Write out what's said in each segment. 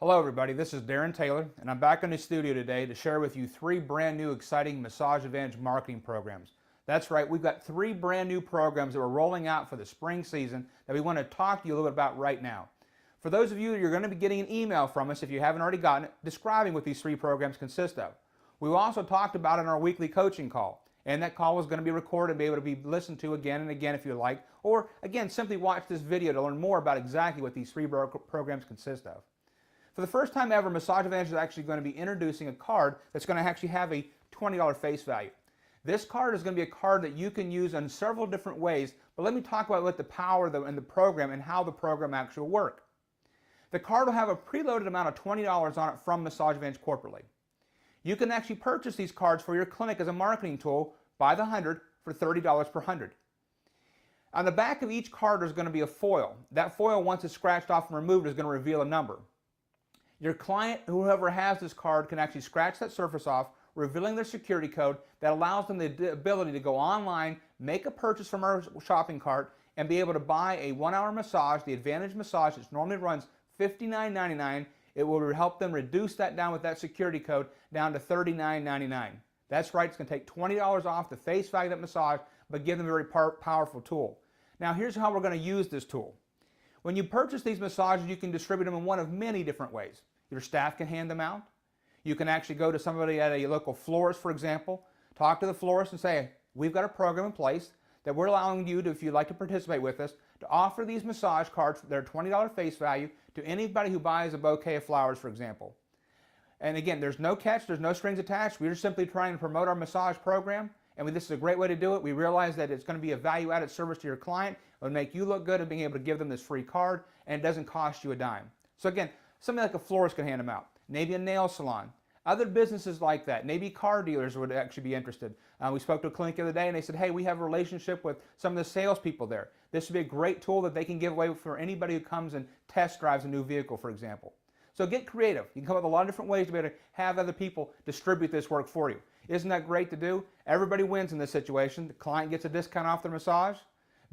Hello everybody, this is Darren Taylor and I'm back in the studio today to share with you 3 brand new exciting Massage Advantage marketing programs. That's right, we've got 3 brand new programs that we're rolling out for the spring season that we want to talk to you a little bit about right now. For those of you, you're going to be getting an email from us if you haven't already gotten it, describing what these 3 programs consist of. We also talked about it in our weekly coaching call, and that call is going to be recorded and be able to be listened to again and again if you like, or again, simply watch this video to learn more about exactly what these 3 programs consist of. For the first time ever, Massage Advantage is actually going to be introducing a card that's going to actually have a $20 face value. This card is going to be a card that you can use in several different ways, but let me talk about what the power in the program and how the program actually will work. The card will have a preloaded amount of $20 on it from Massage Advantage corporately. You can actually purchase these cards for your clinic as a marketing tool by the 100 for $30 per 100. On the back of each card there's going to be a foil. That foil, once it's scratched off and removed, is going to reveal a number. Your client, whoever has this card, can actually scratch that surface off, revealing their security code that allows them the ability to go online, make a purchase from our shopping cart, and be able to buy a 1-hour massage, the Advantage massage, which normally runs $59.99. It will help them reduce that down with that security code down to $39.99. That's right, it's going to take $20 off the face value of that massage, but give them a very powerful tool. Now here's how we're going to use this tool. When you purchase these massages, you can distribute them in one of many different ways. Your staff can hand them out. You can actually go to somebody at a local florist, for example, talk to the florist and say, we've got a program in place that we're allowing you to, if you'd like to participate with us, to offer these massage cards for their $20 face value to anybody who buys a bouquet of flowers, for example. And again, there's no catch, there's no strings attached. We're just simply trying to promote our massage program, and this is a great way to do it. We realize that it's going to be a value-added service to your client. It will make you look good at being able to give them this free card, and it doesn't cost you a dime. So again, something like a florist can hand them out, maybe a nail salon, other businesses like that, maybe car dealers would actually be interested. We spoke to a clinic the other day and they said, hey, we have a relationship with some of the salespeople there. This would be a great tool that they can give away for anybody who comes and test drives a new vehicle, for example. So get creative. You can come up with a lot of different ways to be able to have other people distribute this work for you. Isn't that great to do? Everybody wins in this situation. The client gets a discount off their massage.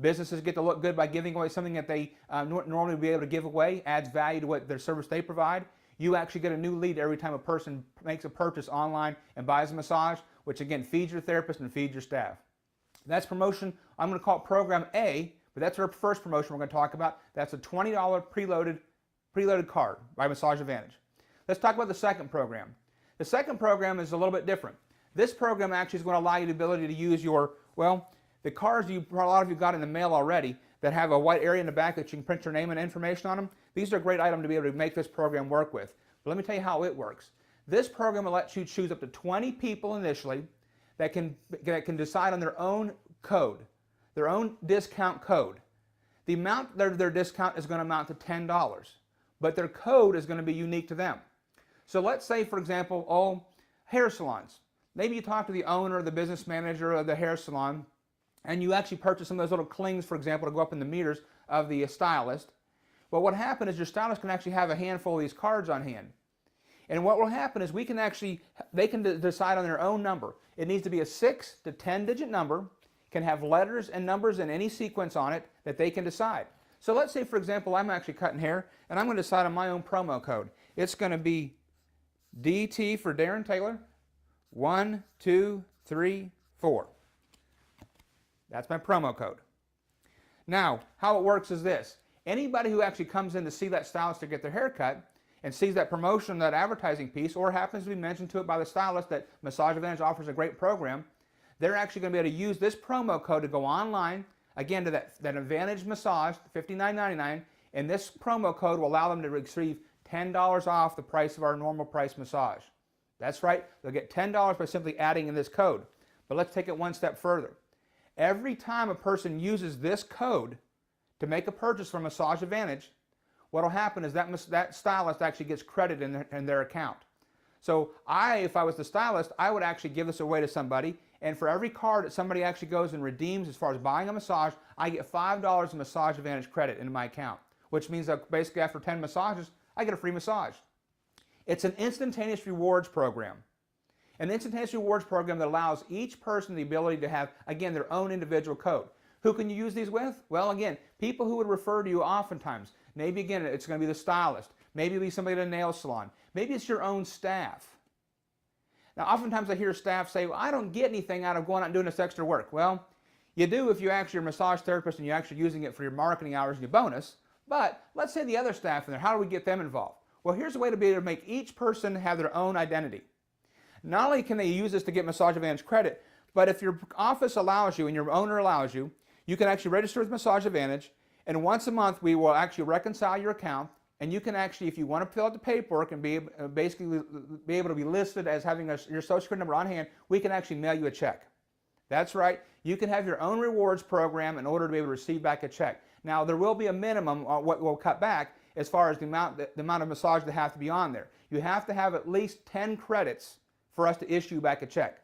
Businesses get to look good by giving away something that they normally would be able to give away, adds value to what their service they provide. You actually get a new lead every time a person makes a purchase online and buys a massage, which again feeds your therapist and feeds your staff. That's promotion. I'm going to call it Program A, but that's our first promotion we're going to talk about. That's a $20 preloaded card by Massage Advantage. Let's talk about the second program. The second program is a little bit different. This program actually is going to allow you the ability to use your, the cards a lot of you got in the mail already that have a white area in the back that you can print your name and information on them. These are a great item to be able to make this program work with. But let me tell you how it works. This program will let you choose up to 20 people initially that can decide on their own code, their own discount code. The amount of their discount is going to amount to $10, but their code is going to be unique to them. So let's say, for example, hair salons. Maybe you talk to the owner or the business manager of the hair salon, and you actually purchase some of those little clings, for example, to go up in the meters of the stylist. Well, what happened is your stylist can actually have a handful of these cards on hand. And what will happen is they can decide on their own number. It needs to be a 6 to 10 digit number, can have letters and numbers in any sequence on it that they can decide. So let's say, for example, I'm actually cutting hair, and I'm going to decide on my own promo code. It's going to be DT for Darren Taylor, 1, 2, 3, 4. That's my promo code. Now, how it works is this. Anybody who actually comes in to see that stylist to get their hair cut and sees that promotion, that advertising piece, or happens to be mentioned to it by the stylist that Massage Advantage offers a great program, they're actually going to be able to use this promo code to go online, again, to that Advantage massage, $59.99, and this promo code will allow them to receive $10 off the price of our normal price massage. That's right, they'll get $10 by simply adding in this code. But let's take it one step further. Every time a person uses this code to make a purchase from Massage Advantage, what will happen is that stylist actually gets credit in their account. So if I was the stylist, I would actually give this away to somebody, and for every card that somebody actually goes and redeems as far as buying a massage, I get $5 of Massage Advantage credit into my account, which means that basically after 10 massages, I get a free massage. It's an instantaneous rewards program. An instantaneous rewards program that allows each person the ability to have, again, their own individual code. Who can you use these with? Well, again, people who would refer to you oftentimes. Maybe, again, it's going to be the stylist. Maybe it'll be somebody at a nail salon. Maybe it's your own staff. Now, oftentimes I hear staff say, well, I don't get anything out of going out and doing this extra work. Well, you do if you actually are a massage therapist and you're actually using it for your marketing hours and your bonus. But let's say the other staff in there, how do we get them involved? Well, here's a way to be able to make each person have their own identity. Not only can they use this to get Massage Advantage credit, but if your office allows you and your owner allows you, you can actually register with Massage Advantage, and once a month we will actually reconcile your account, and you can actually, if you want to fill out the paperwork and basically be able to be listed as having your Social Security number on hand, we can actually mail you a check. That's right. You can have your own rewards program in order to be able to receive back a check. Now, there will be a minimum on what we'll cut back as far as the amount of massage that have to be on there. You have to have at least 10 credits for us to issue back a check.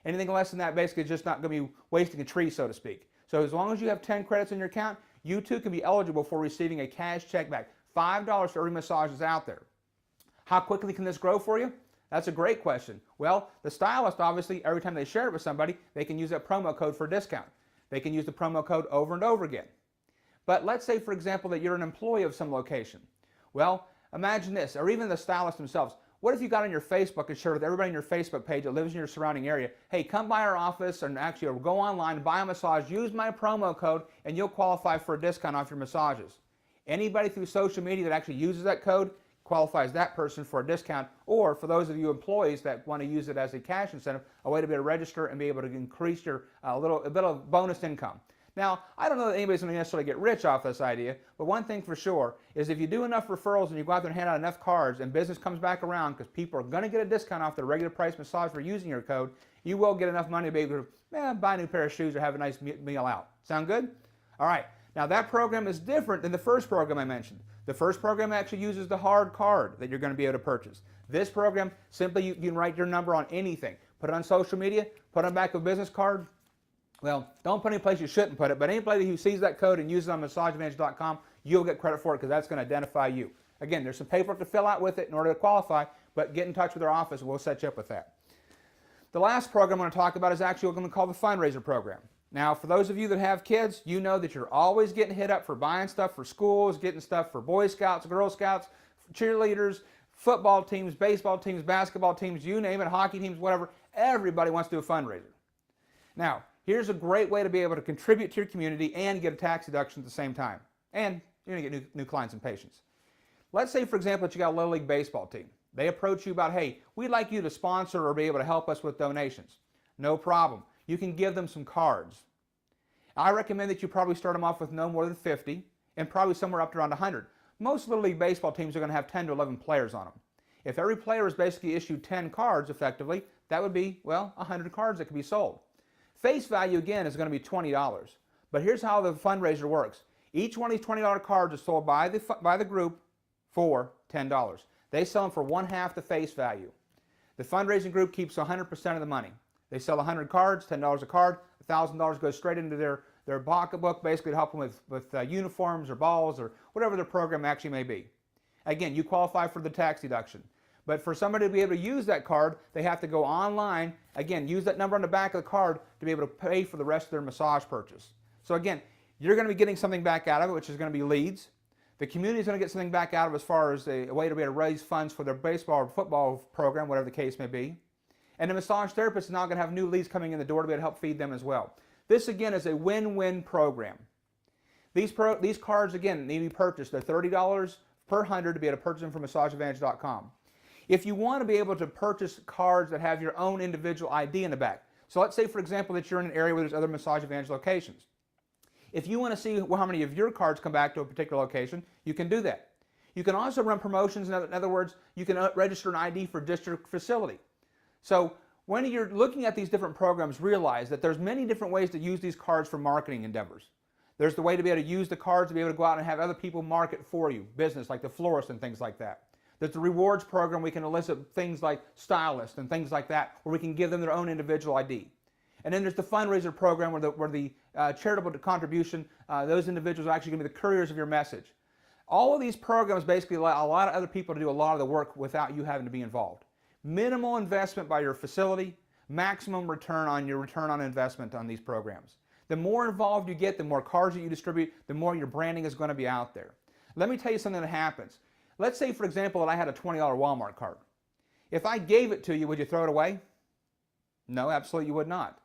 Anything less than that basically is just not going to be wasting a tree, so to speak. So as long as you have 10 credits in your account, you too can be eligible for receiving a cash check back. $5 for every massage is out there. How quickly can this grow for you? That's a great question. Well, the stylist, obviously, every time they share it with somebody, they can use that promo code for a discount. They can use the promo code over and over again. But let's say, for example, that you're an employee of some location. Well, imagine this, or even the stylists themselves. What if you got on your Facebook and shared with everybody on your Facebook page that lives in your surrounding area, hey, come by our office and actually go online, buy a massage, use my promo code, and you'll qualify for a discount off your massages. Anybody through social media that actually uses that code qualifies that person for a discount, or for those of you employees that want to use it as a cash incentive, a way to be able to register and be able to increase your a bit of bonus income. Now, I don't know that anybody's going to necessarily get rich off this idea, but one thing for sure is if you do enough referrals and you go out there and hand out enough cards and business comes back around because people are going to get a discount off their regular price massage for using your code, you will get enough money to be able to buy a new pair of shoes or have a nice meal out. Sound good? All right. Now, that program is different than the first program I mentioned. The first program actually uses the hard card that you're going to be able to purchase. This program, simply you can write your number on anything. Put it on social media, put it on the back of a business card. Well, don't put it any place you shouldn't put it, but anybody who sees that code and uses it on massageadvantage.com, you'll get credit for it because that's going to identify you. Again, there's some paperwork to fill out with it in order to qualify, but get in touch with our office and we'll set you up with that. The last program I'm going to talk about is actually what we're going to call the fundraiser program. Now, for those of you that have kids, you know that you're always getting hit up for buying stuff for schools, getting stuff for Boy Scouts, Girl Scouts, cheerleaders, football teams, baseball teams, basketball teams, you name it, hockey teams, whatever. Everybody wants to do a fundraiser. Now, here's a great way to be able to contribute to your community and get a tax deduction at the same time. And you're going to get new clients and patients. Let's say, for example, that you got a Little League baseball team. They approach you about, hey, we'd like you to sponsor or be able to help us with donations. No problem. You can give them some cards. I recommend that you probably start them off with no more than 50 and probably somewhere up to around 100. Most Little League baseball teams are going to have 10 to 11 players on them. If every player is basically issued 10 cards effectively, that would be, well, 100 cards that could be sold. Face value, again, is going to be $20. But here's how the fundraiser works. Each one of these $20 cards is sold by the group for $10. They sell them for one-half the face value. The fundraising group keeps 100% of the money. They sell 100 cards, $10 a card, $1,000 goes straight into their pocketbook, basically to help them with uniforms or balls or whatever their program actually may be. Again, you qualify for the tax deduction. But for somebody to be able to use that card, they have to go online, again, use that number on the back of the card to be able to pay for the rest of their massage purchase. So again, you're going to be getting something back out of it, which is going to be leads. The community is going to get something back out of it as far as a way to be able to raise funds for their baseball or football program, whatever the case may be. And the massage therapist is now going to have new leads coming in the door to be able to help feed them as well. This, again, is a win-win program. These cards, again, need to be purchased. They're $30 per 100 to be able to purchase them from massageadvantage.com. If you want to be able to purchase cards that have your own individual ID in the back, so let's say, for example, that you're in an area where there's other Massage Advantage locations. If you want to see how many of your cards come back to a particular location, you can do that. You can also run promotions. In other words, you can register an ID for just your facility. So when you're looking at these different programs, realize that there's many different ways to use these cards for marketing endeavors. There's the way to be able to use the cards to be able to go out and have other people market for you, business like the florist and things like that. There's the rewards program. We can elicit things like stylists and things like that, where we can give them their own individual ID. And then there's the fundraiser program where the charitable contribution, those individuals are actually going to be the couriers of your message. All of these programs basically allow a lot of other people to do a lot of the work without you having to be involved. Minimal investment by your facility, maximum return on investment on these programs. The more involved you get, the more cards that you distribute, the more your branding is going to be out there. Let me tell you something that happens. Let's say, for example, that I had a $20 Walmart card. If I gave it to you, would you throw it away? No, absolutely you would not.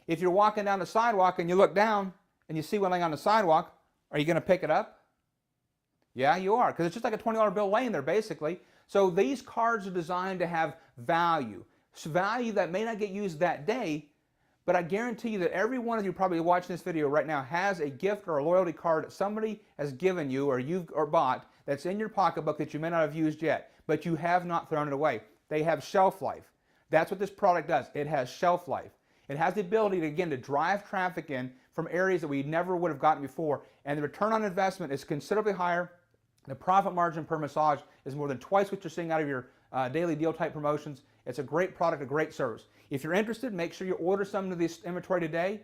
If you're walking down the sidewalk and you look down and you see one laying on the sidewalk, are you going to pick it up? Yeah, you are, because it's just like a $20 bill laying there, basically. So these cards are designed to have value. It's value that may not get used that day, but I guarantee you that every one of you probably watching this video right now has a gift or a loyalty card that somebody has given you or you've bought that's in your pocketbook that you may not have used yet, but you have not thrown it away. They have shelf life. That's what this product does. It has shelf life. It has the ability to, again, to drive traffic in from areas that we never would have gotten before, and the return on investment is considerably higher. The profit margin per massage is more than twice what you're seeing out of your daily deal type promotions. It's a great product, a great service. If you're interested, make sure you order some of this inventory today.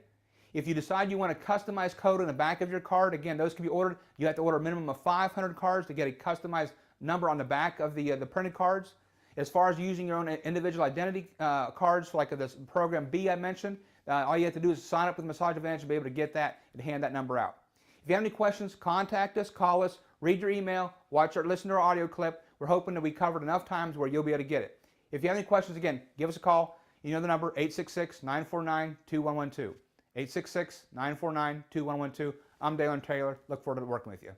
If you decide you want a customized code in the back of your card, again, those can be ordered. You have to order a minimum of 500 cards to get a customized number on the back of the printed cards. As far as using your own individual identity cards, like this program B I mentioned, all you have to do is sign up with Massage Advantage to be able to get that and hand that number out. If you have any questions, contact us, call us, read your email, listen to our audio clip. We're hoping that we covered enough times where you'll be able to get it. If you have any questions, again, give us a call. You know the number, 866-949-2112. 866-949-2112. I'm Dalen Taylor. Look forward to working with you.